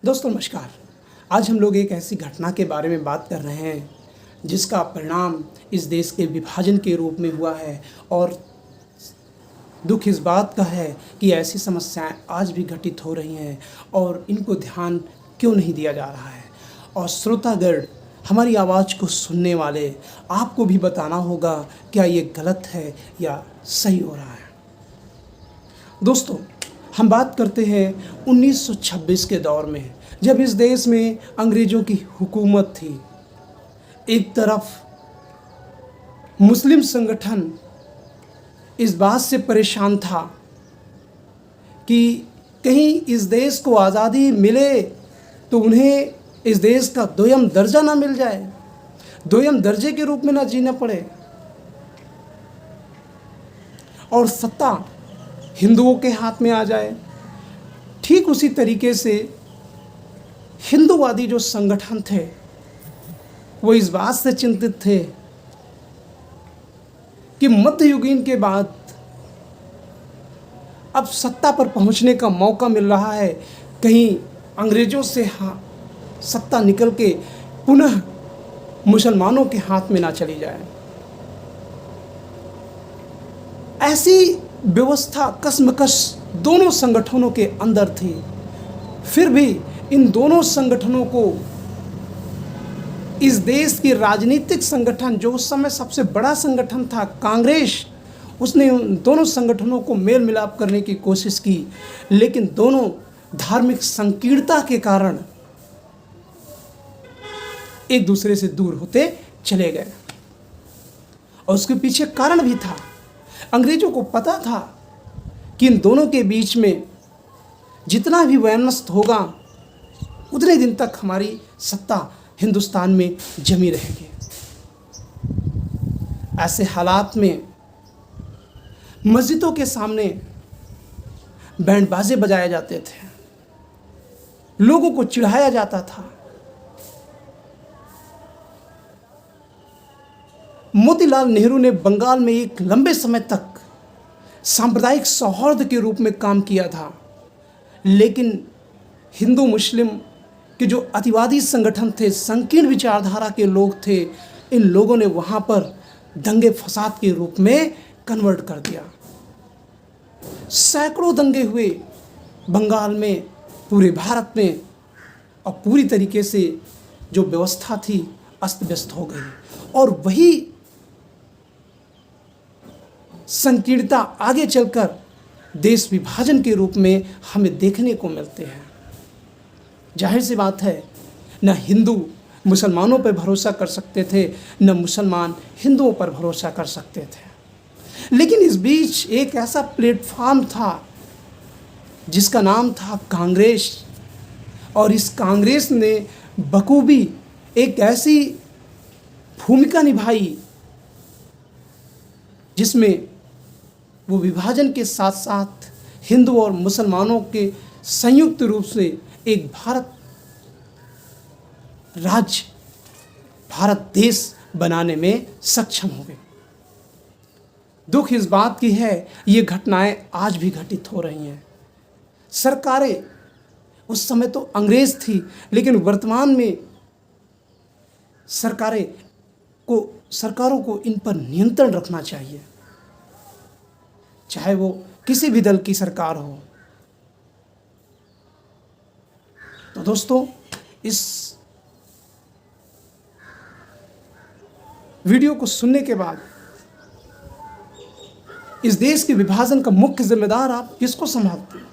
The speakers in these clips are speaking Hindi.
दोस्तों नमस्कार। आज हम लोग एक ऐसी घटना के बारे में बात कर रहे हैं जिसका परिणाम इस देश के विभाजन के रूप में हुआ है और दुख इस बात का है कि ऐसी समस्याएं आज भी घटित हो रही हैं और इनको ध्यान क्यों नहीं दिया जा रहा है। और श्रोतागण, हमारी आवाज़ को सुनने वाले, आपको भी बताना होगा क्या ये गलत है या सही हो रहा है। दोस्तों, हम बात करते हैं 1926 के दौर में, जब इस देश में अंग्रेज़ों की हुकूमत थी। एक तरफ मुस्लिम संगठन इस बात से परेशान था कि कहीं इस देश को आज़ादी मिले तो उन्हें इस देश का दोयम दर्जा ना मिल जाए, दोयम दर्जे के रूप में ना जीना पड़े और सत्ता हिंदुओं के हाथ में आ जाए। ठीक उसी तरीके से हिंदूवादी जो संगठन थे वो इस बात से चिंतित थे कि मध्ययुगीन के बाद अब सत्ता पर पहुंचने का मौका मिल रहा है, कहीं अंग्रेज़ों से सत्ता निकल के पुनः मुसलमानों के हाथ में ना चली जाए। ऐसी व्यवस्था कसमकश दोनों संगठनों के अंदर थी। फिर भी इन दोनों संगठनों को इस देश की राजनीतिक संगठन, जो उस समय सबसे बड़ा संगठन था कांग्रेस, उसने उन दोनों संगठनों को मेल मिलाप करने की कोशिश की, लेकिन दोनों धार्मिक संकीर्णता के कारण एक दूसरे से दूर होते चले गए। और उसके पीछे कारण भी था। अंग्रेज़ों को पता था कि इन दोनों के बीच में जितना भी वैमनस्य होगा उतने दिन तक हमारी सत्ता हिंदुस्तान में जमी रहेगी। ऐसे हालात में मस्जिदों के सामने बैंड बाजे बजाए जाते थे, लोगों को चिढ़ाया जाता था। मोतीलाल नेहरू ने बंगाल में एक लंबे समय तक सांप्रदायिक सौहार्द के रूप में काम किया था, लेकिन हिंदू मुस्लिम के जो अतिवादी संगठन थे, संकीर्ण विचारधारा के लोग थे, इन लोगों ने वहाँ पर दंगे फसाद के रूप में कन्वर्ट कर दिया। सैकड़ों दंगे हुए बंगाल में, पूरे भारत में, और पूरी तरीके से जो व्यवस्था थी अस्त व्यस्त हो गई। और वही संकीर्णता आगे चलकर देश विभाजन के रूप में हमें देखने को मिलते हैं। जाहिर सी बात है, न हिंदू मुसलमानों पर भरोसा कर सकते थे, न मुसलमान हिंदुओं पर भरोसा कर सकते थे। लेकिन इस बीच एक ऐसा प्लेटफॉर्म था जिसका नाम था कांग्रेस, और इस कांग्रेस ने बखूबी एक ऐसी भूमिका निभाई जिसमें वो विभाजन के साथ साथ हिंदू और मुसलमानों के संयुक्त रूप से एक भारत राज्य, भारत देश बनाने में सक्षम हो गए। दुख इस बात की है, ये घटनाएं आज भी घटित हो रही हैं। सरकारें, उस समय तो अंग्रेज थी, लेकिन वर्तमान में सरकारों को इन पर नियंत्रण रखना चाहिए, चाहे वो किसी भी दल की सरकार हो। तो दोस्तों, इस वीडियो को सुनने के बाद इस देश के विभाजन का मुख्य जिम्मेदार आप किसको समझाते हैं,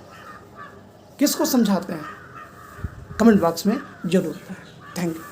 किसको समझाते हैं? कमेंट बॉक्स में जरूर बताएं। Thank you.